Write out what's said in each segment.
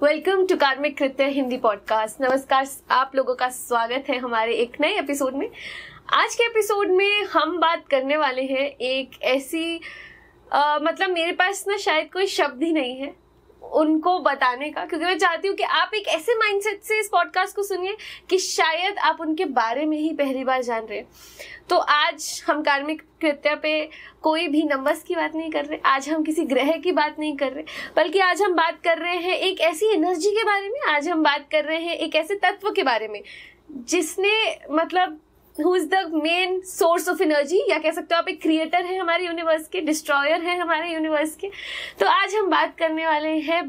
Welcome to कार्मिक कृत्य Hindi podcast. नमस्कार, आप लोगों का स्वागत है हमारे एक नए एपिसोड में। आज के एपिसोड में हम बात करने वाले हैं एक ऐसी मतलब मेरे पास ना शायद कोई शब्द ही नहीं है उनको बताने का, क्योंकि मैं चाहती हूँ कि आप एक ऐसे माइंडसेट से इस पॉडकास्ट को सुनिए कि शायद आप उनके बारे में ही पहली बार जान रहे हैं। तो आज हम कार्मिक कृत्य पे कोई भी नंबर्स की बात नहीं कर रहे, आज हम किसी ग्रह की बात नहीं कर रहे, बल्कि आज हम बात कर रहे हैं एक ऐसी एनर्जी के बारे में। आज हम बात कर रहे हैं एक ऐसे तत्व के बारे में जिसने मतलब who is the main source of energy, या कह सकते हो आप एक क्रिएटर है हमारे यूनिवर्स के, डिस्ट्रॉयर है हमारे यूनिवर्स के। तो आज हम बात करने वाले हैं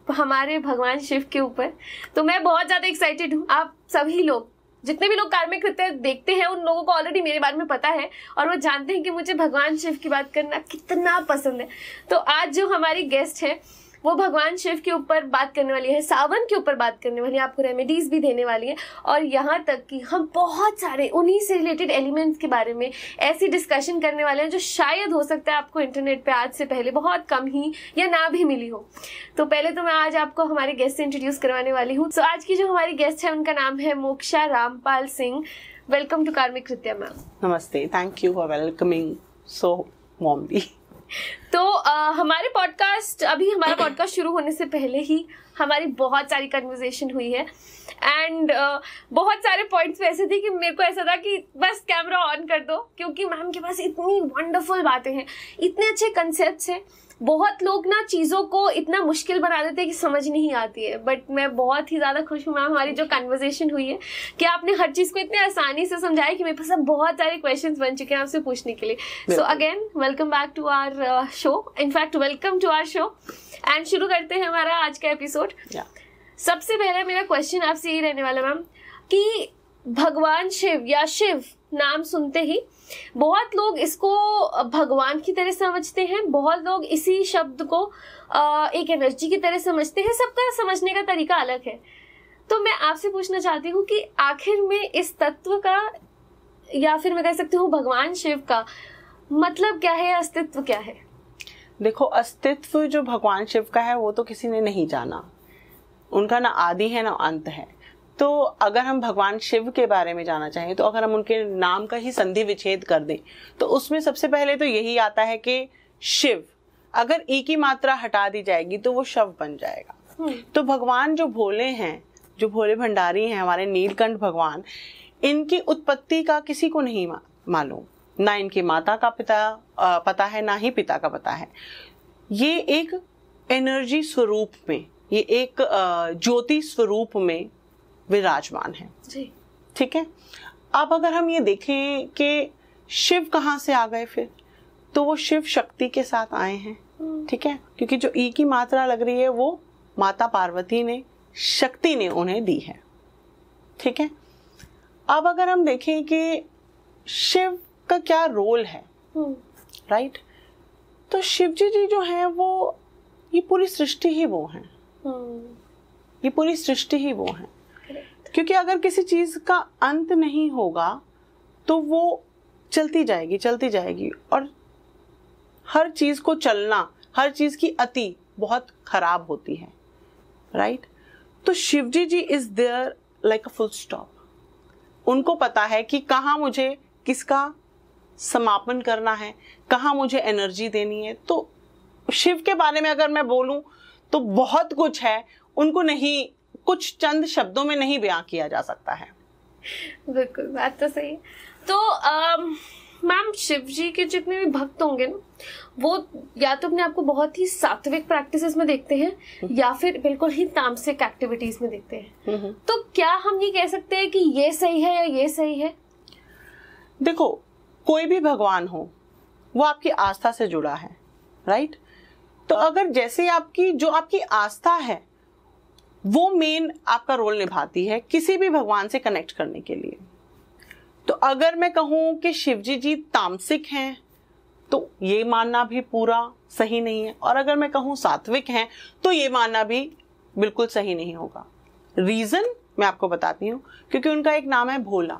हमारे भगवान शिव के ऊपर। तो मैं बहुत ज्यादा एक्साइटेड हूँ। आप सभी लोग, जितने भी लोग कार्मिक कृत्य देखते हैं, उन लोगों को ऑलरेडी मेरे बारे में पता है और वो जानते हैं कि मुझे भगवान शिव की बात करना कितना पसंद है। तो आज जो हमारी गेस्ट है वो भगवान शिव के ऊपर बात करने वाली है, सावन के ऊपर बात करने वाली है, आपको रेमेडीज भी देने वाली है, और यहाँ तक कि हम बहुत सारे उन्हीं से रिलेटेड एलिमेंट्स के बारे में ऐसी डिस्कशन करने वाले हैं जो शायद हो सकता है आपको इंटरनेट पे आज से पहले बहुत कम ही या ना भी मिली हो। तो पहले तो मैं आज आपको हमारे गेस्ट से इंट्रोड्यूस करवाने वाली हूँ। तो आज की जो हमारी गेस्ट है उनका नाम है मोक्षा रामपाल सिंह। वेलकम टू कार्मिक कृत्य मैम। नमस्ते, thank you for welcoming so warmly. तो हमारा पॉडकास्ट शुरू होने से पहले ही हमारी बहुत सारी कन्वर्सेशन हुई है एंड बहुत सारे पॉइंट्स ऐसे थे कि मेरे को ऐसा था कि बस कैमरा ऑन कर दो, क्योंकि मैम के पास इतनी वंडरफुल बातें हैं, इतने अच्छे कंसेप्ट्स हैं। बहुत लोग ना चीज़ों को इतना मुश्किल बना देते हैं कि समझ नहीं आती है, बट मैं बहुत ही ज़्यादा खुश हूँ मैम हमारी जो कन्वर्सेशन हुई है कि आपने हर चीज़ को इतने आसानी से समझाया कि मेरे पास अब बहुत सारे क्वेश्चंस बन चुके हैं आपसे पूछने के लिए। So again welcome back to our show, in fact welcome to our show, and शुरू करते हैं हमारा आज का एपिसोड। सबसे पहले मेरा क्वेश्चन आपसे ये रहने वाला मैम कि भगवान शिव या शिव नाम सुनते ही बहुत लोग इसको भगवान की तरह समझते हैं, बहुत लोग इसी शब्द को एक एनर्जी की तरह समझते हैं। सबका समझने का तरीका अलग है। तो मैं आपसे पूछना चाहती हूँ कि आखिर में इस तत्व का, या फिर मैं कह सकती हूँ भगवान शिव का मतलब क्या है, अस्तित्व क्या है? देखो, अस्तित्व जो भगवान शिव का है वो तो किसी ने नहीं जाना। उनका ना आदि है ना अंत है। तो अगर हम भगवान शिव के बारे में जानना चाहें, तो अगर हम उनके नाम का ही संधि विच्छेद कर दें तो उसमें सबसे पहले तो यही आता है कि शिव, अगर ई की मात्रा हटा दी जाएगी तो वो शव बन जाएगा। तो भगवान जो भोले हैं, जो भोले भंडारी हैं, हमारे नीलकंठ भगवान, इनकी उत्पत्ति का किसी को नहीं मालूम, ना इनकी माता का पता है, ना ही पिता का पता है। ये एक एनर्जी स्वरूप में, ये एक ज्योति स्वरूप में विराजमान है। ठीक है। अब अगर हम ये देखें कि शिव कहाँ से आ गए फिर, तो वो शिव शक्ति के साथ आए हैं। ठीक है, क्योंकि जो ई की मात्रा लग रही है वो माता पार्वती ने, शक्ति ने उन्हें दी है। ठीक है। अब अगर हम देखें कि शिव का क्या रोल है, राइट, तो शिव जी जो है वो, ये पूरी सृष्टि ही वो हैं। ये पूरी सृष्टि ही वो हैं, क्योंकि अगर किसी चीज का अंत नहीं होगा तो वो चलती जाएगी, और हर चीज को चलना, हर चीज की अति बहुत खराब होती है, राइट। तो Shivji ji is there like a full stop. उनको पता है कि कहाँ मुझे किसका समापन करना है, कहाँ मुझे एनर्जी देनी है। तो शिव के बारे में अगर मैं बोलूं तो बहुत कुछ है, उनको नहीं, कुछ चंद शब्दों में नहीं बयां किया जा सकता है। बिल्कुल, बात तो सही है। तो मैम शिव जी के जितने भी भक्त होंगे ना, वो या तो अपने आप को बहुत ही सात्विक प्रैक्टिसेस में देखते हैं या फिर बिल्कुल ही तामसिक एक्टिविटीज में देखते हैं। तो क्या हम ये कह सकते हैं कि ये सही है या ये सही है? देखो, कोई भी भगवान हो वो आपकी आस्था से जुड़ा है, राइट। तो अगर जैसे आपकी आस्था है वो मेन आपका रोल निभाती है किसी भी भगवान से कनेक्ट करने के लिए। तो अगर मैं कहूं कि शिवजी जी तामसिक हैं तो ये मानना भी पूरा सही नहीं है, और अगर मैं कहूं सात्विक हैं तो ये मानना भी बिल्कुल सही नहीं होगा। रीजन मैं आपको बताती हूँ, क्योंकि उनका एक नाम है भोला,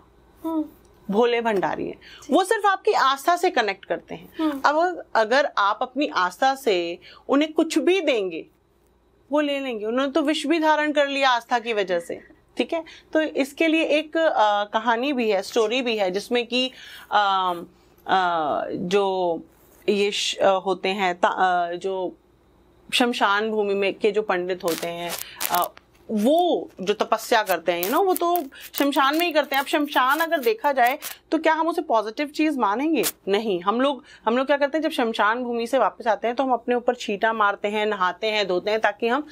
भोले भंडारी है। वो सिर्फ आपकी आस्था से कनेक्ट करते हैं। अब अगर आप अपनी आस्था से उन्हें कुछ भी देंगे वो ले लेंगे। उन्होंने तो विष भी धारण कर लिया आस्था की वजह से, ठीक है। तो इसके लिए एक कहानी भी है, स्टोरी भी है, जिसमें कि जो ये होते हैं जो शमशान भूमि में के जो पंडित होते हैं, वो जो तपस्या करते हैं वो तो शमशान में ही करते हैं। अब शमशान अगर देखा जाए तो क्या हम उसे पॉजिटिव चीज मानेंगे? नहीं। हम लोग क्या करते हैं, जब शमशान भूमि से वापस आते हैं तो हम अपने ऊपर छींटा मारते हैं, नहाते हैं, धोते हैं, ताकि हम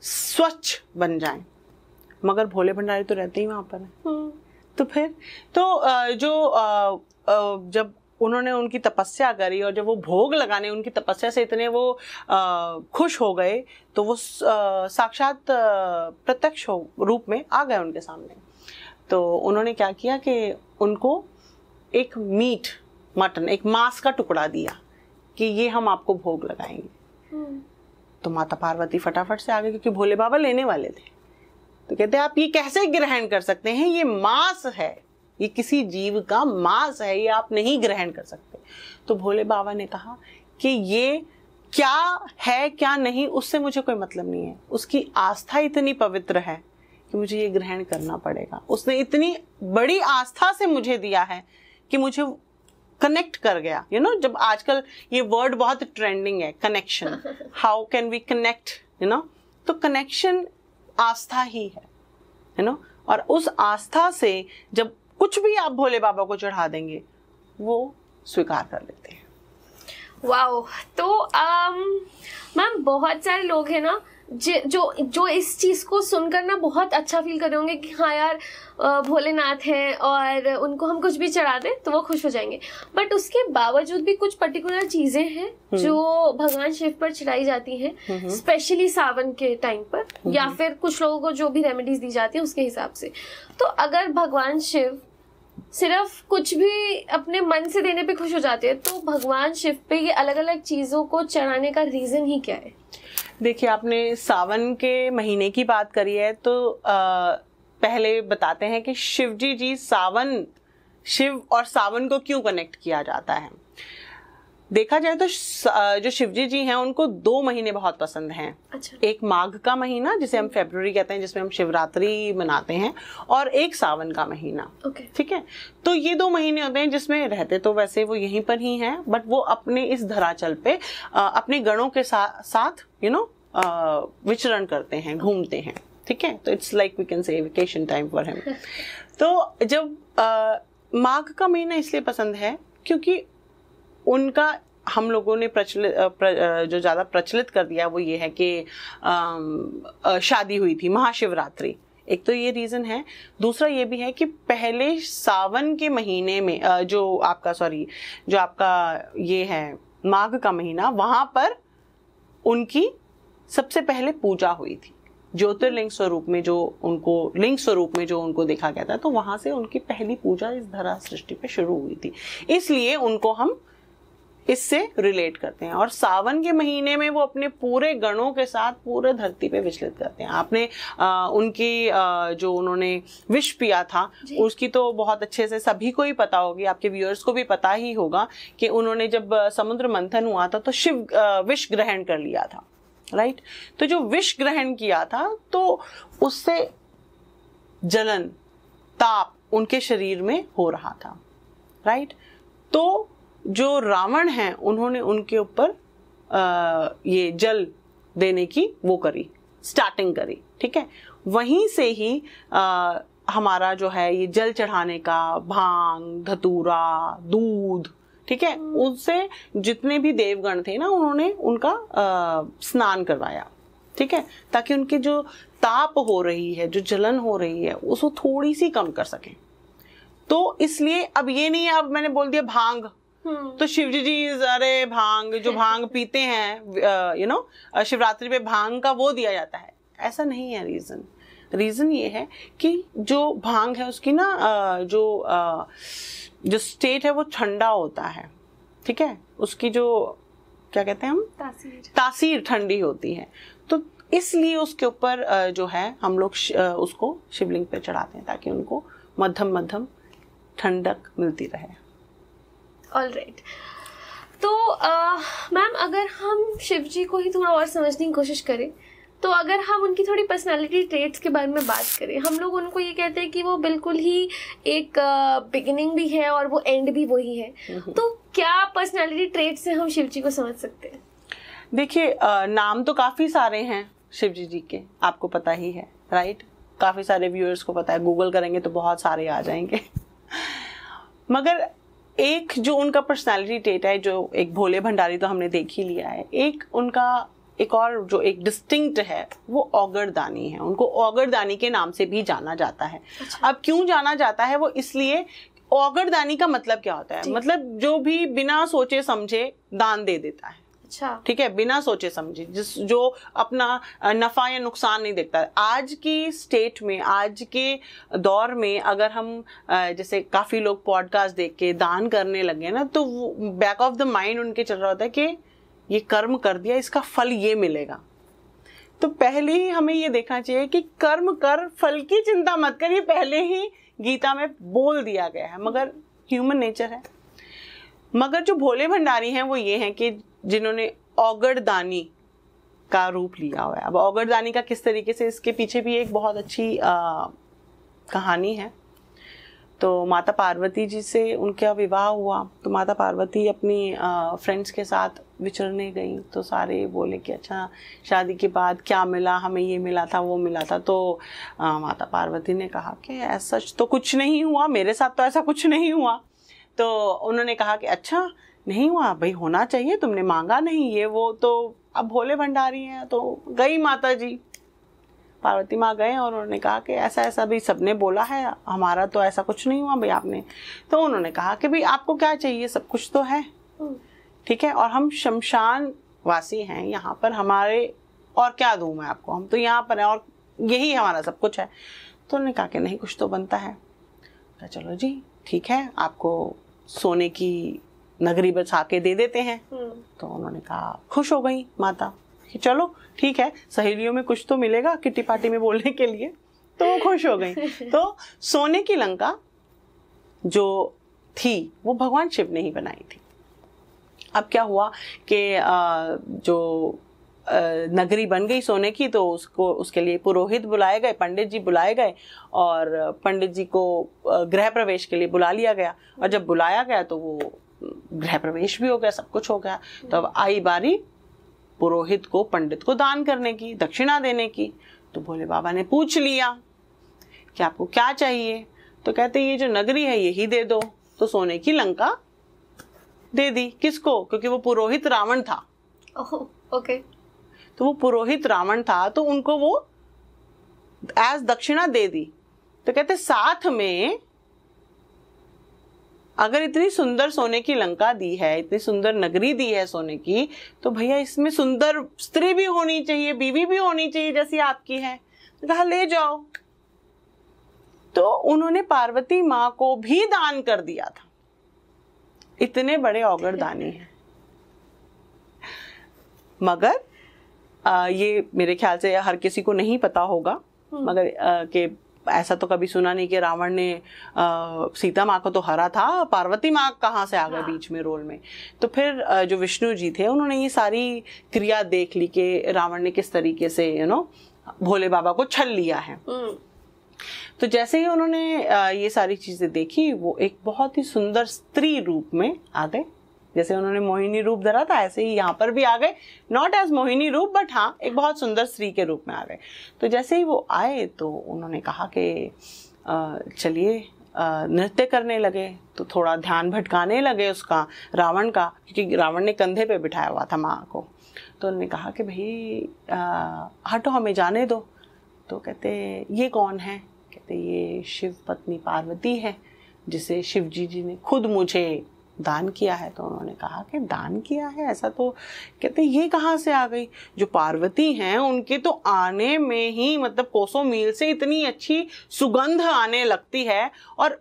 स्वच्छ बन जाएं। मगर भोले भंडारी तो रहते ही वहां पर है। तो फिर जब उन्होंने उनकी तपस्या करी और जब वो भोग लगाने उनकी तपस्या से इतने वो खुश हो गए, तो वो साक्षात प्रत्यक्ष रूप में आ गए उनके सामने। तो उन्होंने क्या किया कि उनको एक मटन, एक मांस का टुकड़ा दिया कि ये हम आपको भोग लगाएंगे। तो माता पार्वती फटाफट से आ गई, क्योंकि भोले बाबा लेने वाले थे। तो कहते आप ये कैसे ग्रहण कर सकते हैं? ये मांस है, ये किसी जीव का मांस है, ये आप नहीं ग्रहण कर सकते। तो भोले बाबा ने कहा कि ये क्या है क्या नहीं, उससे मुझे कोई मतलब नहीं है। उसकी आस्था इतनी पवित्र है कि मुझे ये ग्रहण करना पड़ेगा। उसने इतनी बड़ी आस्था से मुझे दिया है कि मुझे कनेक्ट कर गया। जब आजकल ये वर्ड बहुत ट्रेंडिंग है, connection, how can we connect, तो कनेक्शन आस्था ही है, और उस आस्था से जब कुछ भी आप भोले बाबा को चढ़ा देंगे, वो स्वीकार कर लेते हैं। वाओ। तो मैम, बहुत सारे लोग हैं ना जो इस चीज को सुनकर ना बहुत अच्छा फील कर रहे होंगे कि हाँ यार, भोलेनाथ हैं और उनको हम कुछ भी चढ़ा दें तो वो खुश हो जाएंगे। बट उसके बावजूद भी कुछ पर्टिकुलर चीजें हैं जो भगवान शिव पर चढ़ाई जाती हैं, स्पेशली सावन के टाइम पर, या फिर कुछ लोगों को जो भी रेमेडीज दी जाती है उसके हिसाब से। तो अगर भगवान शिव सिर्फ कुछ भी अपने मन से देने पे खुश हो जाते हैं, तो भगवान शिव पे ये अलग अलग चीजों को चढ़ाने का रीजन ही क्या है? देखिए, आपने सावन के महीने की बात करी है, तो पहले बताते हैं कि शिवजी जी शिव और सावन को क्यों कनेक्ट किया जाता है। देखा जाए तो जो शिवजी जी हैं उनको 2 महीने बहुत पसंद हैं। अच्छा। एक माघ का महीना जिसे हम फरवरी कहते हैं, जिसमें हम शिवरात्रि मनाते हैं, और एक सावन का महीना। ठीक है। तो ये 2 महीने होते हैं जिसमें रहते तो वैसे वो यहीं पर ही हैं, बट वो अपने इस धराचल पे अपने गणों के साथ विचरण करते हैं, घूमते हैं। ठीक है। तो it's like we can say vacation time for him. तो जब माघ का महीना इसलिए पसंद है क्योंकि उनका हम लोगों ने जो ज्यादा प्रचलित कर दिया वो ये है कि शादी हुई थी, महाशिवरात्रि। एक तो ये रीजन है। दूसरा ये भी है कि पहले सावन के महीने में जो आपका ये है माघ का महीना, वहां पर उनकी सबसे पहले पूजा हुई थी ज्योतिर्लिंग स्वरूप में, जो उनको देखा गया था। तो वहां से उनकी पहली पूजा इस धरा सृष्टि पे शुरू हुई थी, इसलिए उनको हम इससे रिलेट करते हैं। और सावन के महीने में वो अपने पूरे गणों के साथ पूरे धरती पे विचलित करते हैं। आपने उनकी जो उन्होंने विष पिया था उसकी तो बहुत अच्छे से सभी को ही पता होगी, आपके व्यूअर्स को भी पता ही होगा कि उन्होंने जब समुद्र मंथन हुआ था तो शिव विष ग्रहण कर लिया था, राइट। तो जो विष ग्रहण किया था तो उससे जलन, ताप उनके शरीर में हो रहा था, राइट। तो जो रावण हैं उन्होंने उनके ऊपर ये जल देने की स्टार्टिंग करी। ठीक है। वहीं से ही हमारा जो है ये जल चढ़ाने का भांग, धतूरा, दूध, ठीक है, उससे जितने भी देवगण थे ना उन्होंने उनका स्नान करवाया। ठीक है। ताकि उनकी जो ताप हो रही है, जो जलन हो रही है, उसको थोड़ी सी कम कर सकें। तो इसलिए अब ये नहीं है, अब मैंने बोल दिया भांग तो शिवजी जी अरे भांग, जो भांग पीते हैं शिवरात्रि पे भांग का वो दिया जाता है, ऐसा नहीं है। रीजन ये है कि जो भांग है उसकी ना जो स्टेट है वो ठंडा होता है। ठीक है। उसकी जो क्या कहते हैं हम, तासीर ठंडी होती है। तो इसलिए उसके ऊपर जो है हम लोग उसको शिवलिंग पे चढ़ाते हैं ताकि उनको मध्यम ठंडक मिलती रहे। ऑलराइट। तो मैम, अगर हम शिव जी को ही थोड़ा और समझने की कोशिश करें तो अगर हम उनकी थोड़ी पर्सनालिटी ट्रेट्स के बारे में बात करें, हम लोग उनको ये कहते हैं कि वो बिल्कुल ही एक बिगिनिंग भी है और वो एंड भी वही है। तो क्या पर्सनालिटी ट्रेट से हम शिव जी को समझ सकते हैं? देखिए, नाम तो काफी सारे हैं शिव जी के, आपको पता ही है, राइट? काफी सारे व्यूअर्स को पता है, गूगल करेंगे तो बहुत सारे आ जाएंगे। मगर एक जो उनका पर्सनालिटी ट्रेट है, जो एक भोले भंडारी तो हमने देख ही लिया है, एक उनका एक और जो एक डिस्टिंक्ट है वो औगरदानी है। उनको औगरदानी के नाम से भी जाना जाता है। अच्छा। अब क्यों जाना जाता है वो इसलिए, औगरदानी का मतलब क्या होता है? मतलब जो भी बिना सोचे समझे दान दे देता है। अच्छा, ठीक है, बिना सोचे समझे, जो अपना नफा या नुकसान नहीं देखता। आज की स्टेट में, आज के दौर में अगर हम जैसे काफी लोग पॉडकास्ट देख के दान करने लगे ना, तो बैक ऑफ द माइंड उनके चल रहा होता है कि ये कर्म कर दिया, इसका फल ये मिलेगा। तो पहले ही हमें ये देखना चाहिए कि कर्म कर, फल की चिंता मत कर, ये पहले ही गीता में बोल दिया गया है, मगर ह्यूमन नेचर है। मगर जो भोले भंडारी हैं वो ये हैं कि जिन्होंने औगरदानी का रूप लिया हुआ है। अब औगरदानी का किस तरीके से, इसके पीछे भी एक बहुत अच्छी कहानी है। तो माता पार्वती जी से उनका विवाह हुआ, तो माता पार्वती अपनी फ्रेंड्स के साथ विचरने गई, तो सारे बोले कि अच्छा शादी के बाद क्या मिला, हमें ये मिला था, वो मिला था। तो माता पार्वती ने कहा कि ऐसा सच तो कुछ नहीं हुआ, मेरे साथ तो ऐसा कुछ नहीं हुआ। तो उन्होंने कहा कि अच्छा नहीं हुआ, भाई होना चाहिए, तुमने मांगा नहीं ये वो। तो अब भोले भंडारी हैं, तो गई माता जी, पार्वती माँ गए और उन्होंने कहा कि ऐसा ऐसा भी सबने बोला है, हमारा तो ऐसा कुछ नहीं हुआ भाई आपने। तो उन्होंने कहा कि भाई आपको क्या चाहिए, सब कुछ तो है, ठीक है, और हम शमशान वासी हैं यहाँ पर, हमारे और क्या दूं मैं आपको, हम तो यहाँ पर हैं और यही हमारा सब कुछ है। तो उन्होंने कहा कि नहीं, कुछ तो बनता है। तो चलो जी ठीक है, आपको सोने की नगरी बसा के दे देते हैं। तो उन्होंने कहा, खुश हो गई माता कि चलो ठीक है, सहेलियों में कुछ तो मिलेगा किट्टी पार्टी में बोलने के लिए, तो वो खुश हो गई। तो सोने की लंका जो थी वो भगवान शिव ने ही बनाई थी। अब क्या हुआ कि जो नगरी बन गई सोने की, तो उसके लिए पुरोहित बुलाए गए, पंडित जी बुलाए गए, और पंडित जी को गृह प्रवेश के लिए बुला लिया गया। और जब बुलाया गया तो वो गृह प्रवेश भी हो गया, सब कुछ हो गया। तो अब आई बारी पुरोहित को, पंडित को दान करने की, दक्षिणा देने की। तो भोले बाबा ने पूछ लिया कि आपको क्या चाहिए? तो कहते ये जो नगरी है यही दे दो। तो सोने की लंका दे दी। किसको? क्योंकि वो पुरोहित रावण था। ओके। तो वो पुरोहित रावण था, तो उनको वो एज दक्षिणा दे दी। तो कहते साथ में अगर इतनी सुंदर सोने की लंका दी है, इतनी सुंदर नगरी दी है सोने की, तो भैया इसमें सुंदर स्त्री भी होनी चाहिए, बीवी भी होनी चाहिए जैसी आपकी है। तो कहा ले जाओ। तो उन्होंने पार्वती माँ को भी दान कर दिया था। इतने बड़े औगरदानी हैं। मगर ये मेरे ख्याल से हर किसी को नहीं पता होगा, मगर कि ऐसा तो कभी सुना नहीं कि रावण ने सीता माँ को तो हरा था, पार्वती माँ कहाँ से आ गए बीच में रोल में। तो फिर जो विष्णु जी थे उन्होंने ये सारी क्रिया देख ली कि रावण ने किस तरीके से भोले बाबा को छल लिया है। तो जैसे ही उन्होंने ये सारी चीजें देखी, वो एक बहुत ही सुंदर स्त्री रूप में आ गए। जैसे उन्होंने मोहिनी रूप धरा था, ऐसे ही यहाँ पर भी आ गए, नॉट एज मोहिनी रूप बट हाँ एक बहुत सुंदर स्त्री के रूप में आ गए। तो जैसे ही वो आए तो उन्होंने कहा कि चलिए नृत्य करने लगे। तो थोड़ा ध्यान भटकाने लगे उसका, रावण का, क्योंकि रावण ने कंधे पे बिठाया हुआ था माँ को। तो उन्होंने कहा कि भाई हटो, हमें जाने दो। तो कहते ये कौन है? कहते ये शिव पत्नी पार्वती है, जिसे शिव जी ने खुद मुझे दान किया है। तो उन्होंने कहा कि दान किया है, ऐसा तो कहते ये कहाँ से आ गई? जो पार्वती हैं उनके तो आने में ही मतलब कोसों मील से इतनी अच्छी सुगंध आने लगती है। और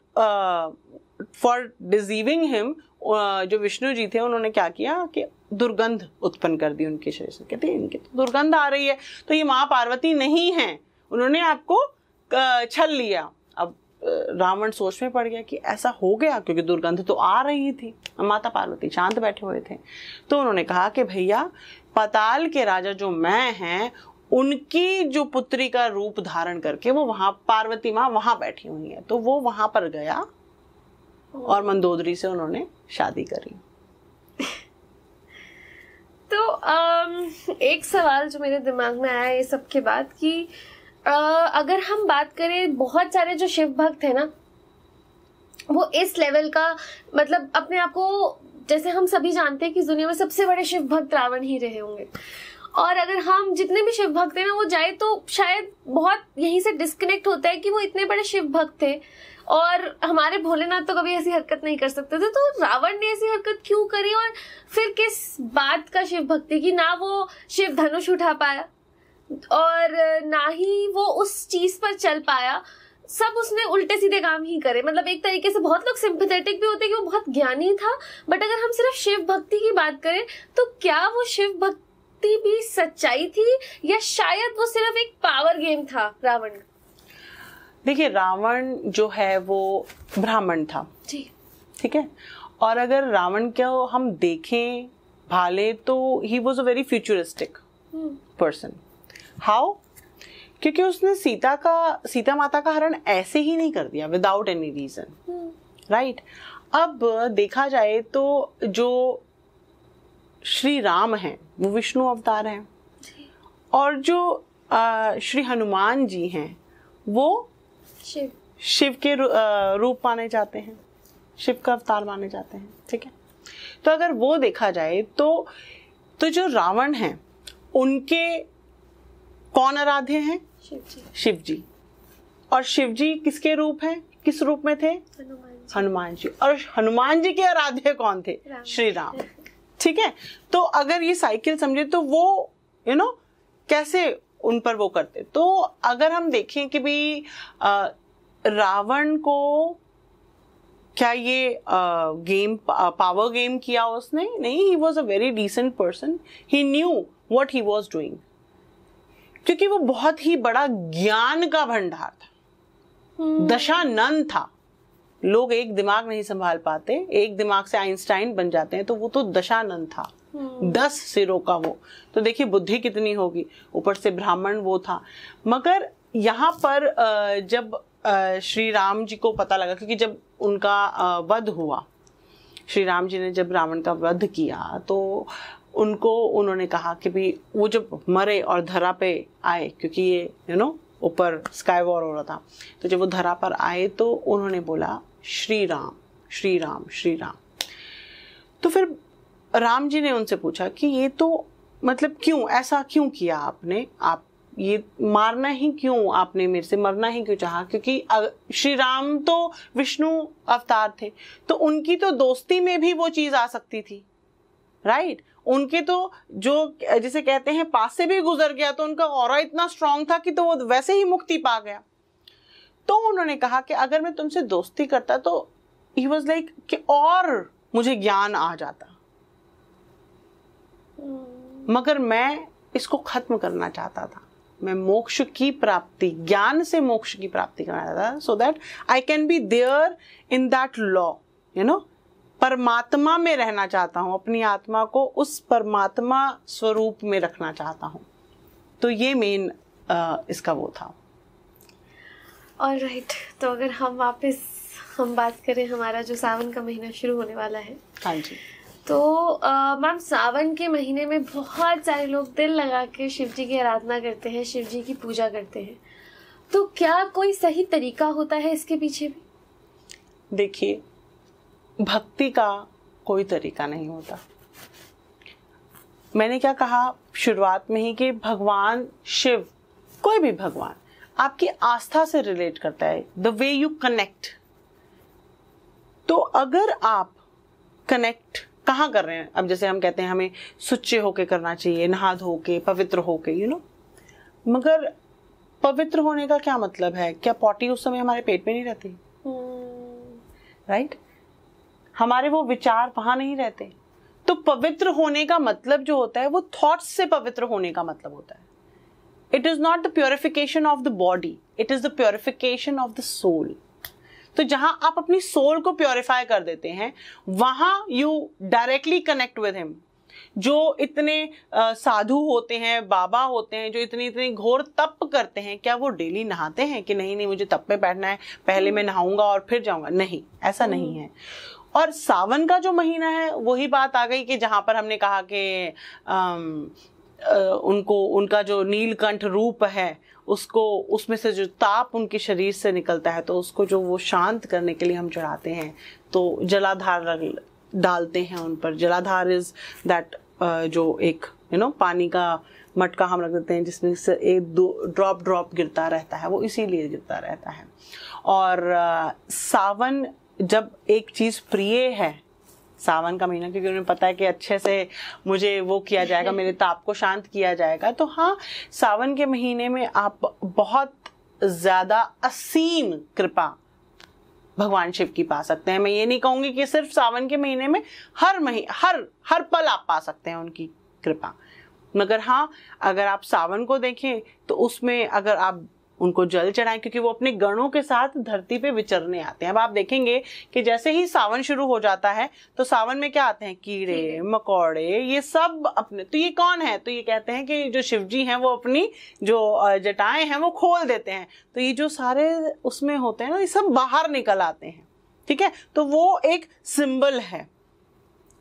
फॉर डिजीविंग हिम जो विष्णु जी थे उन्होंने क्या किया कि दुर्गंध उत्पन्न कर दी उनके शरीर से। कहते इनकी तो दुर्गंध आ रही है, तो ये माँ पार्वती नहीं है, उन्होंने आपको छल लिया। अब रावण सोच में पड़ गया कि ऐसा हो गया, क्योंकि दुर्गंध तो आ रही थी। माता पार्वती शांत बैठे हुए थे। तो उन्होंने कहा कि भैया पाताल के राजा जो मैं हैं उनकी जो पुत्री का रूप धारण करके वो वहां, पार्वती माँ वहां बैठी हुई है, तो वो वहां पर गया और मंदोदरी से उन्होंने शादी करी। तो एक सवाल जो मेरे दिमाग में आया ये सब के बाद कि अगर हम बात करें, बहुत सारे जो शिव भक्त है ना, वो इस लेवल का, मतलब अपने आप को, जैसे हम सभी जानते हैं कि दुनिया में सबसे बड़े शिव भक्त रावण ही रहे होंगे, और अगर हम जितने भी शिव भक्त हैं ना वो जाए तो शायद बहुत यहीं से डिस्कनेक्ट होता है कि वो इतने बड़े शिव भक्त थे और हमारे भोलेनाथ तो कभी ऐसी हरकत नहीं कर सकते थे, तो रावण ने ऐसी हरकत क्यों करी, और फिर किस बात का शिव भक्ति की, ना वो शिव धनुष उठा पाया और ना ही वो उस चीज पर चल पाया, सब उसने उल्टे सीधे काम ही करे। मतलब एक तरीके से बहुत लोग सिंपैथेटिक भी होते हैं कि वो बहुत ज्ञानी था, बट अगर हम सिर्फ शिव भक्ति की बात करें तो क्या वो शिव भक्ति भी सच्चाई थी या शायद वो सिर्फ एक पावर गेम था रावण? देखिए, रावण जो है वो ब्राह्मण था जी, ठीक है, और अगर रावण को हम देखें भाले तो ही was a very futuristic person. How? क्योंकि उसने सीता माता का हरण ऐसे ही नहीं कर दिया विदाउट एनी रीजन, राइट। अब देखा जाए तो जो श्री राम हैं वो विष्णु अवतार हैं, और जो श्री हनुमान जी हैं वो शिव के रूप माने जाते हैं, शिव का अवतार माने जाते हैं, ठीक है। तो अगर वो देखा जाए तो जो रावण हैं उनके कौन आराध्य हैं? शिव जी। और शिव जी किसके रूप हैं, किस रूप में थे? हनुमान जी। और हनुमान जी के आराध्य कौन थे? श्री राम, ठीक है। तो अगर ये साइकिल समझे तो वो कैसे उन पर वो करते। तो अगर हम देखें कि भाई रावण को क्या ये पावर गेम किया उसने? नहीं, he was a very decent person, he knew what he was doing, क्योंकि वो बहुत ही बड़ा ज्ञान का भंडार था, दशानन था। लोग एक दिमाग नहीं संभाल पाते, एक दिमाग से आइंस्टाइन बन जाते हैं, तो वो तो दशानन था, 10 सिरों का वो। तो देखिए बुद्धि कितनी होगी, ऊपर से ब्राह्मण वो था। मगर यहाँ पर जब श्री राम जी को पता लगा, क्योंकि जब उनका वध हुआ, श्री राम जी ने जब रावण का वध किया तो उन्होंने कहा कि भाई वो जब मरे और धरा पे आए, क्योंकि ये ऊपर स्काई वॉर हो रहा था, तो जब वो धरा पर आए तो उन्होंने बोला श्री राम श्री राम श्री राम। तो फिर राम जी ने उनसे पूछा कि ये तो मतलब क्यों, ऐसा क्यों किया आपने, आप ये मारना ही क्यों, आपने मेरे से मरना ही क्यों चाहा? क्योंकि श्री राम तो विष्णु अवतार थे, तो उनकी तो दोस्ती में भी वो चीज आ सकती थी, राइट। उनके तो जो जिसे कहते हैं पास से भी गुजर गया, तो उनका ऑरा इतना स्ट्रांग था कि तो वो वैसे ही मुक्ति पा गया। तो उन्होंने कहा कि अगर मैं तुमसे दोस्ती करता तो ही वाज लाइक कि और मुझे ज्ञान आ जाता, मगर मैं इसको खत्म करना चाहता था। मैं मोक्ष की प्राप्ति, ज्ञान से मोक्ष की प्राप्ति करना चाहता था, so that I can be there in that law, परमात्मा में रहना चाहता हूं, अपनी आत्मा को उस परमात्मा स्वरूप में रखना चाहता हूं। तो ये मेन इसका वो था। ऑलराइट, तो अगर हम बात करें, हमारा जो सावन का महीना शुरू होने वाला है, हाँ जी, तो मैम सावन के महीने में बहुत सारे लोग दिल लगा के शिव जी की आराधना करते हैं, शिव जी की पूजा करते हैं। तो क्या कोई सही तरीका होता है इसके पीछे भी? देखिए, भक्ति का कोई तरीका नहीं होता। मैंने क्या कहा शुरुआत में ही कि भगवान शिव, कोई भी भगवान आपकी आस्था से रिलेट करता है, द वे यू कनेक्ट। तो अगर आप कनेक्ट कहाँ कर रहे हैं, अब जैसे हम कहते हैं हमें सुच्चे होके करना चाहिए, नहा धो के, पवित्र होके, मगर पवित्र होने का क्या मतलब है? क्या पॉटी उस समय हमारे पेट में नहीं रहती? राइट, हमारे वो विचार वहां नहीं रहते। तो पवित्र होने का मतलब जो होता है वो थॉट्स से पवित्र होने का मतलब होता है। It is not the purification of the body, it is the purification of the soul. तो जहां आप अपनी सोल को प्योरीफाई कर देते हैं, वहां you directly connect with him. जो इतने साधु होते हैं, बाबा होते हैं, जो इतनी इतनी घोर तप करते हैं, क्या वो डेली नहाते हैं कि नहीं नहीं मुझे तप पे बैठना है, पहले मैं नहाऊंगा और फिर जाऊंगा? नहीं, ऐसा नहीं है। और सावन का जो महीना है, वही बात आ गई कि जहां पर हमने कहा कि उनका जो नीलकंठ रूप है, उसको, उसमें से जो ताप उनके शरीर से निकलता है, तो उसको जो वो शांत करने के लिए हम चढ़ाते हैं, तो जलाधार डालते हैं उन पर। जलाधार इज दैट जो एक पानी का मटका हम रख देते हैं जिसमें से एक दो ड्रॉप गिरता रहता है, वो इसीलिए गिरता रहता है। और सावन जब एक चीज प्रिय है, सावन का महीना, क्योंकि उन्हें पता है कि अच्छे से मुझे वो किया जाएगा, मेरे ताप को शांत किया जाएगा, तो हाँ, सावन के महीने में आप बहुत ज्यादा असीम कृपा भगवान शिव की पा सकते हैं। मैं ये नहीं कहूंगी कि सिर्फ सावन के महीने में, हर पल आप पा सकते हैं उनकी कृपा। मगर हाँ, अगर आप सावन को देखें तो उसमें अगर आप उनको जल चढ़ाएं, क्योंकि वो अपने गणों के साथ धरती पे विचरने आते हैं। अब आप देखेंगे कि जैसे ही सावन शुरू हो जाता है तो सावन में क्या आते हैं? कीड़े मकोड़े, ये सब अपने, तो ये कौन है? तो ये कहते हैं कि जो शिव जी हैं वो अपनी जो जटाएं हैं वो खोल देते हैं, तो ये जो सारे उसमें होते हैं ना, ये सब बाहर निकल आते हैं। ठीक है, तो वो एक सिंबल है,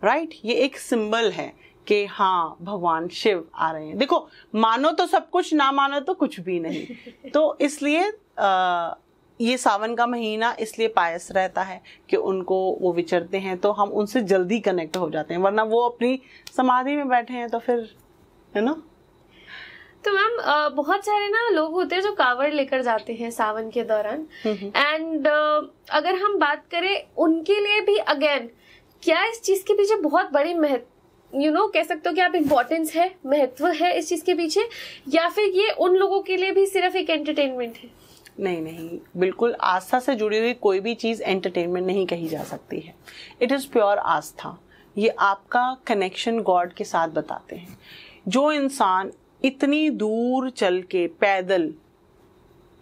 राइट? ये एक सिंबल है कि हाँ, भगवान शिव आ रहे हैं। देखो, मानो तो सब कुछ, ना मानो तो कुछ भी नहीं। तो इसलिए ये सावन का महीना इसलिए पायस रहता है कि उनको वो विचरते हैं, तो हम उनसे जल्दी कनेक्ट हो जाते हैं, वरना वो अपनी समाधि में बैठे हैं तो फिर, है ना। तो मैम बहुत सारे ना लोग होते हैं जो कावड़ लेकर जाते हैं सावन के दौरान, एंड अगर हम बात करें उनके लिए भी अगेन, क्या इस चीज के पीछे बहुत बड़ी कह सकते हो कि आप इम्पोर्टेंस है, महत्व है इस चीज के पीछे, या फिर ये उन लोगों के लिए भी सिर्फ एक एंटरटेनमेंट है? नहीं, बिल्कुल आस्था से जुड़ी हुई कोई भी चीज एंटरटेनमेंट नहीं कही जा सकती है। इट इज प्योर आस्था। ये आपका कनेक्शन गॉड के साथ बताते हैं। जो इंसान इतनी दूर चल के पैदल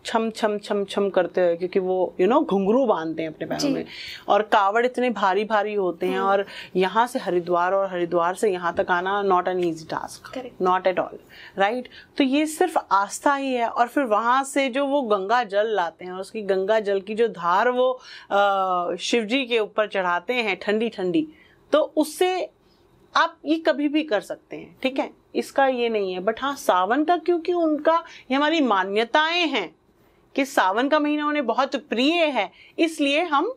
छम छम छम छम करते हुए, क्योंकि वो घुंघरू बांधते हैं अपने पैरों में, और कावड़ इतने भारी भारी होते हैं, और यहाँ से हरिद्वार और हरिद्वार से यहाँ तक आना not an easy task, not at all, right? तो ये सिर्फ आस्था ही है। और फिर वहां से जो वो गंगा जल लाते हैं, और उसकी गंगा जल की जो धार वो शिव जी के ऊपर चढ़ाते हैं ठंडी ठंडी, तो उससे आप ये कभी भी कर सकते हैं। ठीक है, इसका ये नहीं है। बट हाँ, सावन का, क्योंकि उनका, ये हमारी मान्यताएं हैं कि सावन का महीना उन्हें बहुत प्रिय है, इसलिए हम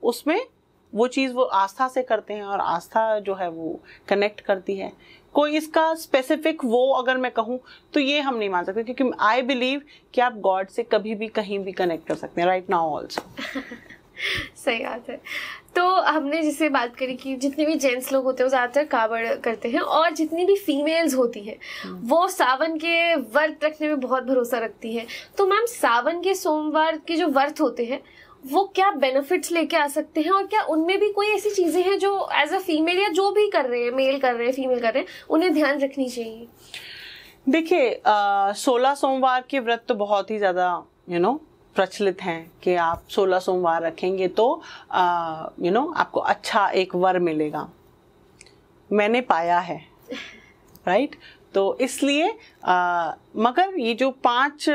उसमें वो चीज वो आस्था से करते हैं, और आस्था जो है वो कनेक्ट करती है। कोई इसका स्पेसिफिक वो अगर मैं कहूँ तो ये हम नहीं मान सकते, क्योंकि आई बिलीव कि आप गॉड से कभी भी कहीं भी कनेक्ट कर सकते हैं, राइट नाउ ऑल्सो। सही बात है। तो हमने जिससे बात करी कि जितने भी जेंट्स लोग होते हैं वो ज्यादातर कावड़ करते हैं, और जितनी भी फीमेल्स होती है वो सावन के व्रत रखने में बहुत भरोसा रखती है। तो मैम, सावन के सोमवार के जो व्रत होते हैं वो क्या बेनिफिट्स लेके आ सकते हैं, और क्या उनमें भी कोई ऐसी चीजें हैं जो एज अ फीमेल या जो भी कर रहे हैं, मेल कर रहे हैं, फीमेल कर रहे हैं, उन्हें ध्यान रखनी चाहिए? देखिए, 16 सोमवार के व्रत तो बहुत ही ज्यादा प्रचलित हैं कि आप 16 सोमवार रखेंगे तो आपको अच्छा एक वर मिलेगा। मैंने पाया है, राइट? तो इसलिए मगर ये जो 5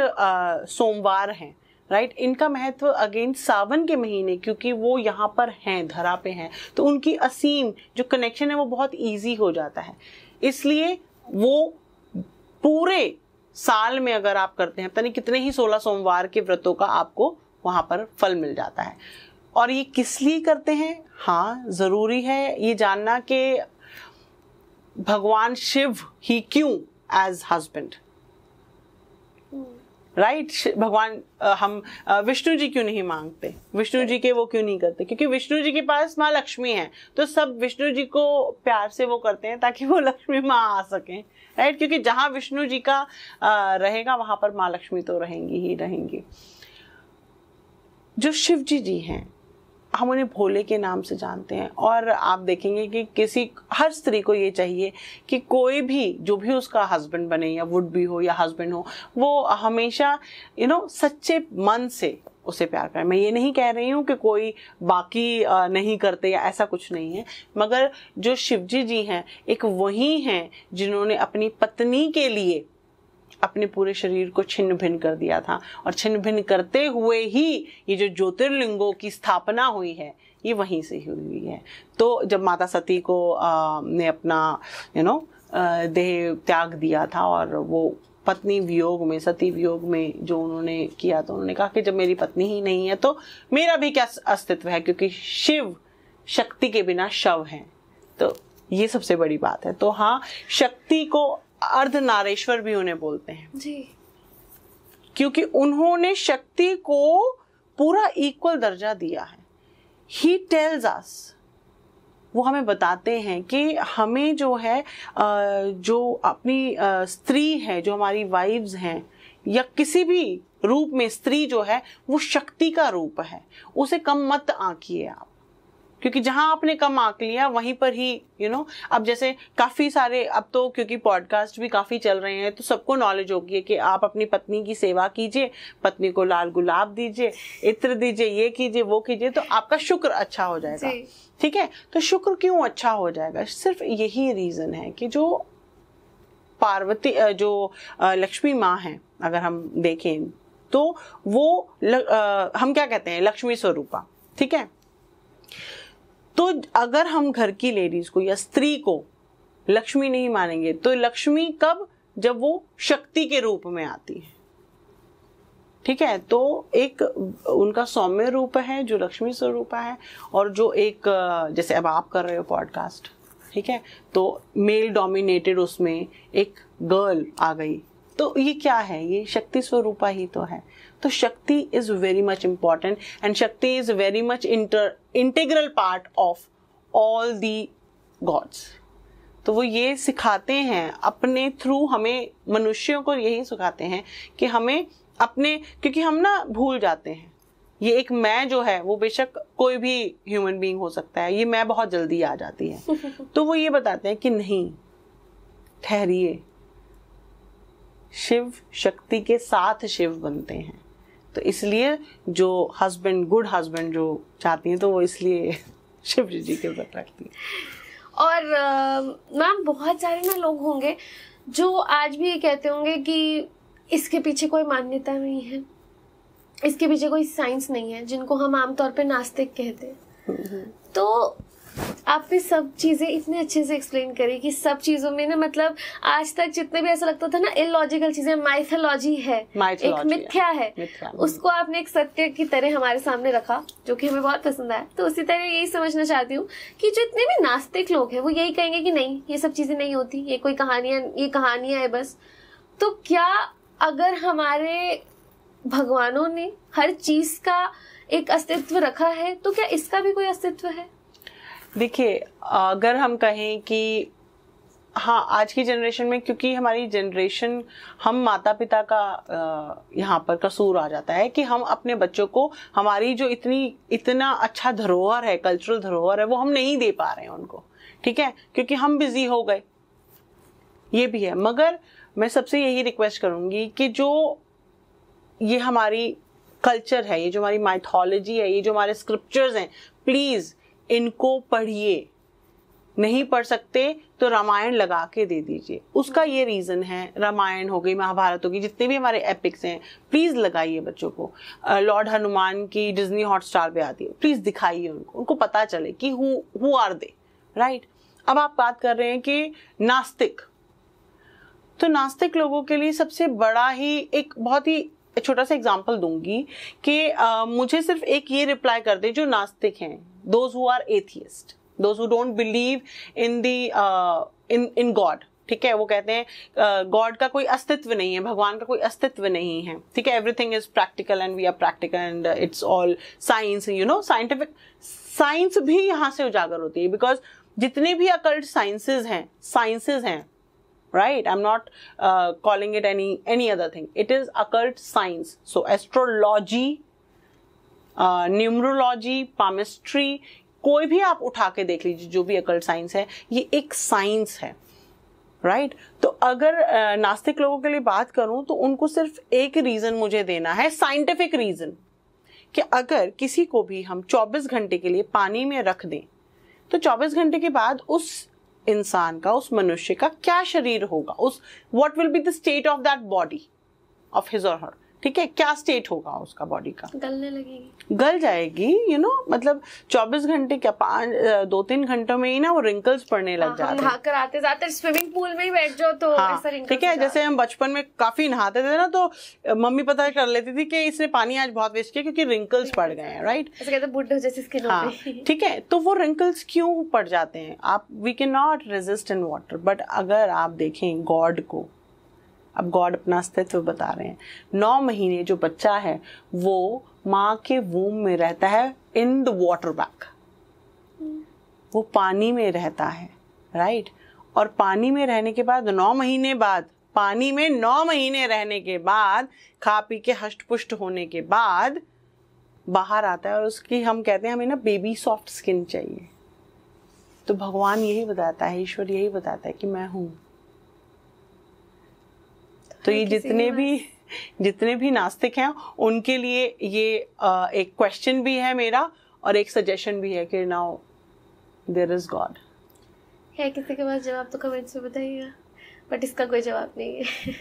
सोमवार हैं, राइट, इनका महत्व अगेन सावन के महीने, क्योंकि वो यहाँ पर हैं, धरा पे हैं, तो उनकी असीम जो कनेक्शन है वो बहुत इजी हो जाता है। इसलिए वो पूरे साल में अगर आप करते हैं, पता नहीं कितने ही 16 सोमवार के व्रतों का आपको वहां पर फल मिल जाता है। और ये किस लिए करते हैं? हाँ, जरूरी है ये जानना कि भगवान शिव ही क्यों एज हस्बैंड, राइट? भगवान हम विष्णु जी क्यों नहीं मांगते, विष्णु जी के वो क्यों नहीं करते? क्योंकि विष्णु जी के पास माँ लक्ष्मी है, तो सब विष्णु जी को प्यार से वो करते हैं ताकि वो लक्ष्मी माँ आ सकें, राइट? क्योंकि जहां विष्णु जी का रहेगा वहां पर माँ लक्ष्मी तो रहेंगी ही रहेंगी। जो शिव जी हैं हम उन्हें भोले के नाम से जानते हैं। और आप देखेंगे कि हर स्त्री को ये चाहिए कि कोई भी जो भी उसका हस्बैंड बने या वुड बी हो या हस्बैंड हो, वो हमेशा सच्चे मन से उसे प्यार करें। मैं ये नहीं कह रही हूँ कि कोई बाकी नहीं करते या ऐसा कुछ नहीं है, मगर जो शिवजी जी हैं एक वही हैं जिन्होंने अपनी पत्नी के लिए अपने पूरे शरीर को छिन्न भिन्न कर दिया था, और छिन्न भिन्न करते हुए ही ये जो ज्योतिर्लिंगों की स्थापना हुई है ये वहीं से हुई है। तो जब माता सती को ने अपना देह त्याग दिया था और वो पत्नी वियोग में, सती वियोग में जो उन्होंने किया, तो उन्होंने कहा कि जब मेरी पत्नी ही नहीं है तो मेरा भी क्या अस्तित्व है, क्योंकि शिव शक्ति के बिना शव है। तो ये सबसे बड़ी बात है। तो हाँ, शक्ति को अर्धनारेश्वर भी उन्हें बोलते हैं जी, क्योंकि उन्होंने शक्ति को पूरा इक्वल दर्जा दिया है। ही टेल्स अस, वो हमें बताते हैं कि हमें जो है जो अपनी स्त्री है, जो हमारी वाइव्स हैं या किसी भी रूप में स्त्री जो है वो शक्ति का रूप है, उसे कम मत आंकिए आप, क्योंकि जहां आपने कम आंक लिया वहीं पर ही अब जैसे काफी सारे, अब तो क्योंकि पॉडकास्ट भी काफी चल रहे हैं तो सबको नॉलेज होगी कि आप अपनी पत्नी की सेवा कीजिए, पत्नी को लाल गुलाब दीजिए, इत्र दीजिए, ये कीजिए, वो कीजिए, तो आपका शुक्र अच्छा हो जाएगा। ठीक है, तो शुक्र क्यों अच्छा हो जाएगा? सिर्फ यही रीजन है कि जो पार्वती, जो लक्ष्मी माँ है, अगर हम देखें तो वो हम क्या कहते हैं, लक्ष्मी स्वरूपा। ठीक है, तो अगर हम घर की लेडीज को या स्त्री को लक्ष्मी नहीं मानेंगे तो लक्ष्मी कब? जब वो शक्ति के रूप में आती है। ठीक है, तो एक उनका सौम्य रूप है जो लक्ष्मी स्वरूप है, और जो एक जैसे अब आप कर रहे हो पॉडकास्ट, ठीक है, तो मेल डोमिनेटेड उसमें एक गर्ल आ गई, तो ये क्या है? ये शक्ति स्वरूपा ही तो है। तो Shakti is very much important and Shakti is very much integral part of all the gods. तो वो ये सिखाते हैं अपने थ्रू, हमें मनुष्यों को यही सिखाते हैं कि हमें अपने, क्योंकि हम ना भूल जाते हैं, ये एक मैं जो है वो बेशक कोई भी ह्यूमन बीइंग हो सकता है, ये मैं बहुत जल्दी आ जाती है। तो वो ये बताते हैं कि नहीं, ठहरिए, शिव शक्ति के साथ शिव बनते हैं। तो इसलिए जो हस्बैंड, गुड हस्बैंड जो चाहती हैं तो वो इसलिए शिव जी के व्रत रखती है। और मैम बहुत सारे ना लोग होंगे जो आज भी ये कहते होंगे कि इसके पीछे कोई मान्यता नहीं है, इसके पीछे कोई साइंस नहीं है, जिनको हम आमतौर पे नास्तिक कहते हैं। तो आपने सब चीजें इतने अच्छे से एक्सप्लेन करी कि सब चीजों में ना, मतलब आज तक जितने भी ऐसा लगता था ना इलॉजिकल चीजें, माइथोलॉजी है, एक मिथ्या है, उसको आपने एक सत्य की तरह हमारे सामने रखा, जो कि हमें बहुत पसंद आया। तो उसी तरह यही समझना चाहती हूँ कि जितने भी नास्तिक लोग हैं वो यही कहेंगे कि नहीं, ये सब चीजें नहीं होती, ये कोई कहानियां है बस। तो क्या अगर हमारे भगवानों ने हर चीज का एक अस्तित्व रखा है तो क्या इसका भी कोई अस्तित्व है? देखिए, अगर हम कहें कि हाँ, आज की जनरेशन में, क्योंकि हमारी जनरेशन, हम माता पिता का यहाँ पर कसूर आ जाता है कि हम अपने बच्चों को हमारी जो इतना अच्छा धरोहर है, कल्चरल धरोहर है, वो हम नहीं दे पा रहे हैं उनको। ठीक है, क्योंकि हम बिजी हो गए, ये भी है। मगर मैं सबसे यही रिक्वेस्ट करूंगी कि जो ये हमारी कल्चर है, ये जो हमारी माइथोलॉजी है, ये जो हमारे स्क्रिप्चर्स हैं, प्लीज इनको पढ़िए। नहीं पढ़ सकते तो रामायण लगा के दे दीजिए। उसका ये रीजन है, रामायण हो गई, महाभारत हो गई, जितने भी हमारे एपिक्स हैं, प्लीज लगाइए बच्चों को। लॉर्ड हनुमान की डिज्नी हॉटस्टार पे आती है, प्लीज दिखाइए उनको पता चले कि हु आर दे, राइट। अब आप बात कर रहे हैं कि नास्तिक, तो नास्तिक लोगों के लिए सबसे बड़ा ही एक बहुत ही छोटा सा एग्जाम्पल दूंगी कि मुझे सिर्फ एक ये रिप्लाई कर दे जो नास्तिक हैं, those who are atheist, those who don't believe in in God. ठीक है, वो कहते हैं गॉड का कोई अस्तित्व नहीं है, भगवान का कोई अस्तित्व नहीं है। ठीक है, everything is practical and we are practical and it's all science, scientific science भी यहाँ से उजागर होती है, बिकॉज जितने भी अकल्ट साइंसेज हैं, right, I'm not calling it any other thing, it is occult science. So astrology, numerology, palmistry, कोई भी आप उठा के देख लीजिए, जो भी अकल्ट साइंस है, ये एक साइंस है, राइट? तो अगर नास्तिक लोगों के लिए बात करूं तो उनको सिर्फ एक रीजन मुझे देना है, साइंटिफिक रीजन, कि अगर किसी को भी हम 24 घंटे के लिए पानी में रख दें तो 24 घंटे के बाद उस इंसान का, उस मनुष्य का क्या शरीर होगा, उस what will be the state of that body of his और हर, ठीक है? क्या स्टेट होगा उसका बॉडी का? गलने लगेगी, गल जाएगी, मतलब 24 घंटे क्या, 2-3 घंटों में ही ना वो रिंकल्स पड़ने लग जाते हैं। नहाकर आते जाते स्विमिंग पूल में ही बैठ जाओ तो ऐसा रिंकल्स, ठीक है? जैसे हम बचपन में काफी नहाते थे ना, तो मम्मी पता कर लेती थी कि इसने पानी आज बहुत वेस्ट किया क्योंकि रिंकल्स पड़ गए हैं, राइट? ऐसे कहते बुड्ढे जैसी स्किन हो गई। ठीक है, तो वो रिंकल्स क्यों पड़ जाते हैं? आप we can not resist in water, but अगर आप देखें गॉड को, अब गॉड अपना अस्तित्व बता रहे हैं, 9 महीने जो बच्चा है वो माँ के वूम में रहता है, इन द वाटर बैग, वो पानी में रहता है, राइट? और पानी में रहने के बाद 9 महीने बाद, पानी में 9 महीने रहने के बाद, खा पी के हष्ट पुष्ट होने के बाद बाहर आता है, और उसकी हम कहते हैं हमें ना बेबी सॉफ्ट स्किन चाहिए। तो भगवान यही बताता है, ईश्वर यही बताता है कि मैं हूं। तो ये जितने भी नास्तिक हैं उनके लिए ये एक क्वेश्चन भी है मेरा, और एक सजेशन भी है कि नाउ देयर इज गॉड। है किसी के पास जवाब तो कमेंट्स में बताइएगा, बट इसका कोई जवाब नहीं है।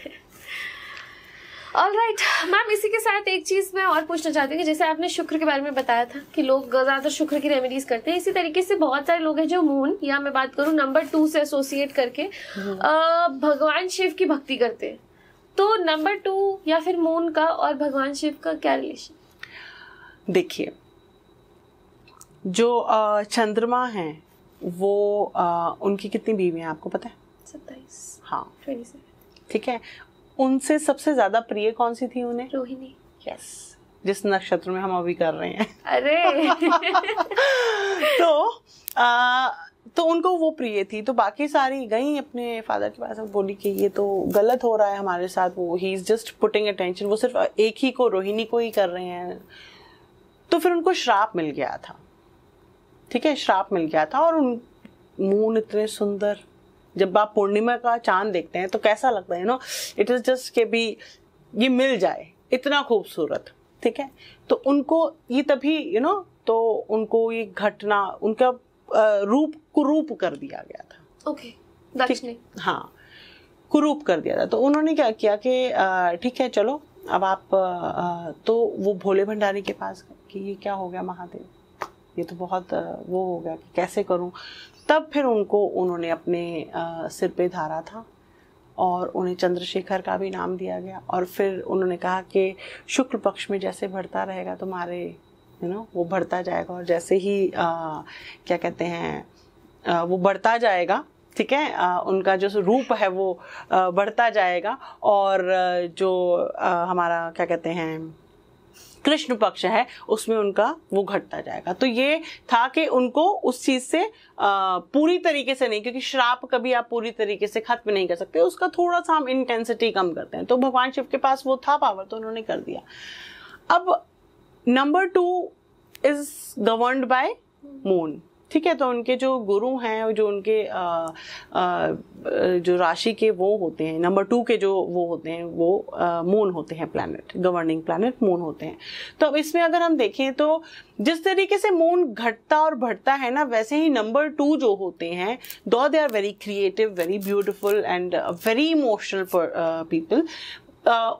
ऑलराइट मैम, इसी के साथ एक चीज मैं और पूछना चाहती हूँ कि जैसे आपने शुक्र के बारे में बताया था कि लोग ज्यादातर शुक्र की रेमेडीज करते हैं, इसी तरीके से बहुत सारे लोग हैं जो मून, या मैं बात करूँ नंबर 2 से एसोसिएट करके भगवान शिव की भक्ति करते हैं। तो नंबर 2 या फिर मून का और भगवान शिव का क्या रिलेशन? देखिए, जो चंद्रमा है वो उनकी कितनी बीवी हैं आपको पता है? 27। हाँ 27। ठीक है, उनसे सबसे ज्यादा प्रिय कौन सी थी उन्हें? रोहिणी। यस, जिस नक्षत्र में हम अभी कर रहे हैं। अरे तो उनको वो प्रिय थी, तो बाकी सारी गई अपने फादर के पास, बोली कि ये तो गलत हो रहा है हमारे साथ, वो he is just putting attention, वो सिर्फ एक ही को, रोहिणी को ही कर रहे हैं। तो फिर उनको श्राप मिल गया था, ठीक है, श्राप मिल गया था। और उन मून इतने सुंदर, जब आप पूर्णिमा का चांद देखते हैं तो कैसा लगता है, इट इज जस्ट के भी ये मिल जाए, इतना खूबसूरत, ठीक है। तो उनको ये तभी तो उनको ये घटना, उनका रूप कुरूप कर दिया गया था। ओके, दक्ष ने, हाँ, कुरूप कर दिया था। तो उन्होंने क्या किया कि ठीक है चलो अब आप तो वो भोले भंडारी के पास गए कि ये क्या हो गया महादेव, ये तो बहुत वो हो गया कि कैसे करूं। तब फिर उन्होंने अपने सिर पे धारा था और उन्हें चंद्रशेखर का भी नाम दिया गया। और फिर उन्होंने कहा कि शुक्ल पक्ष में जैसे बढ़ता रहेगा तुम्हारे वो बढ़ता जाएगा, और जैसे ही क्या कहते हैं वो बढ़ता जाएगा, ठीक है, उनका जो रूप है वो बढ़ता जाएगा, और जो हमारा क्या कहते हैं कृष्ण पक्ष है उसमें उनका वो घटता जाएगा। तो ये था कि उनको उस चीज से पूरी तरीके से नहीं, क्योंकि श्राप कभी आप पूरी तरीके से खत्म नहीं कर सकते, उसका थोड़ा सा हम इंटेंसिटी कम करते हैं। तो भगवान शिव के पास वो था पावर, तो उन्होंने कर दिया। अब number 2 is governed bye moon, ठीक है। तो उनके जो गुरु हैं, जो उनके जो राशि के वो होते हैं, नंबर 2 के जो वो होते हैं वो मून होते हैं, प्लैनेट, गवर्निंग प्लैनेट मून होते हैं। तो अब इसमें अगर हम देखें तो जिस तरीके से मून घटता और बढ़ता है ना, वैसे ही नंबर 2 जो होते हैं, though they are very creative, very beautiful and very emotional people,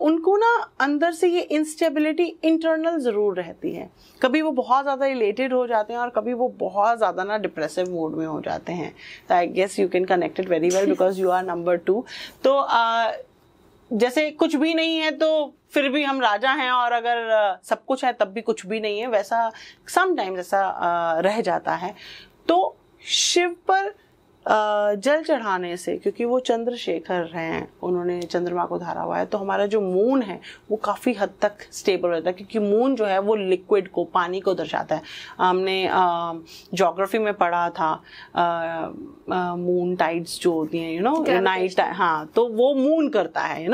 उनको ना अंदर से ये इंस्टेबिलिटी इंटरनल जरूर रहती है। कभी वो बहुत ज़्यादा इलेटेड हो जाते हैं और कभी वो बहुत ज़्यादा ना डिप्रेसिव मोड में हो जाते हैं। तो I guess you can connect it very well because you are number 2। तो जैसे कुछ भी नहीं है तो फिर भी हम राजा हैं, और अगर सब कुछ है तब भी कुछ भी नहीं है, वैसा समटाइम्स ऐसा रह जाता है। तो शिव पर जल चढ़ाने से, क्योंकि वो चंद्रशेखर हैं, उन्होंने चंद्रमा को धारा हुआ है, तो हमारा जो मून है वो काफ़ी हद तक स्टेबल रहता है, क्योंकि मून जो है वो लिक्विड को, पानी को दर्शाता है। हमने ज्योग्राफी में पढ़ा था मून टाइड्स जो होती हैं, नाइट, हाँ, तो वो मून करता है,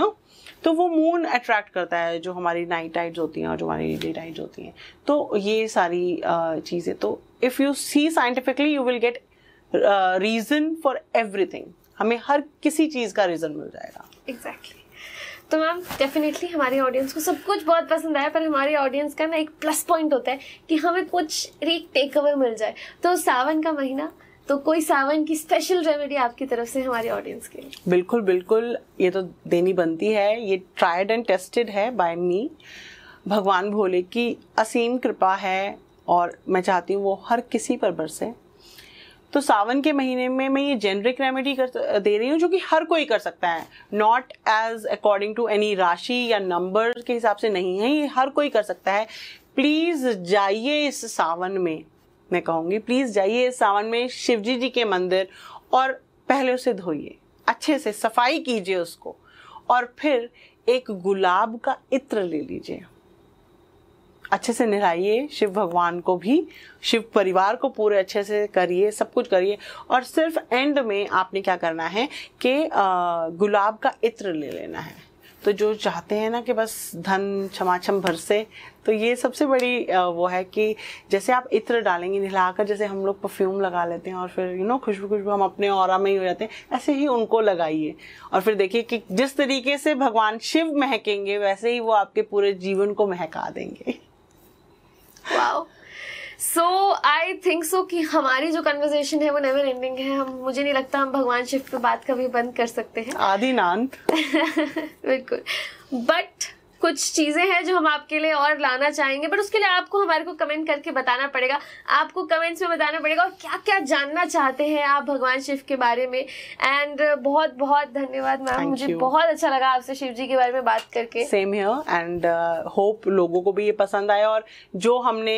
तो वो मून अट्रैक्ट करता है जो हमारी नाइट टाइड्स होती हैं और जो हमारी डे टाइड्स होती हैं। तो ये सारी चीज़ें, तो if you see scientifically you will get reason for everything. हमें हर किसी चीज का रीजन मिल जाएगा। एग्जैक्टली। तो मैम डेफिनेटली हमारी ऑडियंस को सब कुछ बहुत पसंद आया, पर हमारी ऑडियंस का ना एक प्लस पॉइंट होता है कि हमें कुछ एक टेक अवे मिल जाए। तो सावन का महीना, तो कोई सावन की स्पेशल रेमेडी आपकी तरफ से हमारी ऑडियंस के लिए? बिल्कुल बिल्कुल, ये तो देनी बनती है। ये ट्राइड एंड टेस्टेड है बाय मी। भगवान भोले की असीम कृपा है और मैं चाहती हूँ वो हर किसी पर बरसे। तो सावन के महीने में मैं ये जेनरिक रेमेडी दे रही हूँ जो कि हर कोई कर सकता है, not as according to any राशि या नंबर के हिसाब से नहीं है, ये हर कोई कर सकता है। प्लीज जाइए इस सावन में, मैं कहूँगी प्लीज जाइए इस सावन में शिव जी के मंदिर और पहले उसे धोइए, अच्छे से सफाई कीजिए उसको, और फिर एक गुलाब का इत्र ले लीजिए, अच्छे से नहलाइए शिव भगवान को भी, शिव परिवार को पूरे अच्छे से करिए, सब कुछ करिए, और सिर्फ एंड में आपने क्या करना है कि गुलाब का इत्र ले लेना है। तो जो चाहते हैं ना कि बस धन छमाछम बरसे, तो ये सबसे बड़ी वो है कि जैसे आप इत्र डालेंगे नहलाकर, जैसे हम लोग परफ्यूम लगा लेते हैं और फिर खुशबू हम अपने ऑरा में ही हो जाते हैं, ऐसे ही उनको लगाइए और फिर देखिए कि जिस तरीके से भगवान शिव महकेंगे वैसे ही वो आपके पूरे जीवन को महका देंगे। Wow, so I think so कि हमारी जो कन्वर्सेशन है वो नेवर एंडिंग है। मुझे नहीं लगता हम भगवान शिव पे बात कभी बंद कर सकते हैं। आदिनांत। बिल्कुल, बट कुछ चीजें हैं जो हम आपके लिए और लाना चाहेंगे, बट उसके लिए आपको हमारे को कमेंट करके बताना पड़ेगा। आपको कमेंट्स में बताना पड़ेगा और क्या क्या जानना चाहते हैं आप भगवान शिव के बारे में। एंड बहुत बहुत धन्यवाद मैम, मुझे बहुत अच्छा लगा आपसे शिव जी के बारे में बात करके। सेम हियर, एंड होप लोगों को भी ये पसंद आया, और जो हमने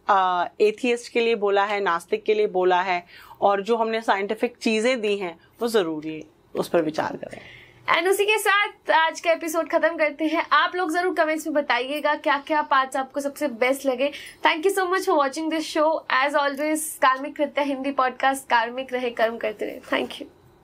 एथियस्ट के लिए बोला है, नास्तिक के लिए बोला है, और जो हमने साइंटिफिक चीजें दी हैं वो जरूरी उस पर विचार करें। एंड उसी के साथ आज का एपिसोड खत्म करते हैं। आप लोग जरूर कमेंट्स में बताइएगा क्या क्या पार्ट्स आपको सबसे बेस्ट लगे। Thank you so much for watching this show. As always कार्मिक कृत्य हिंदी पॉडकास्ट, कार्मिक रहे कर्म करते रहे। Thank you.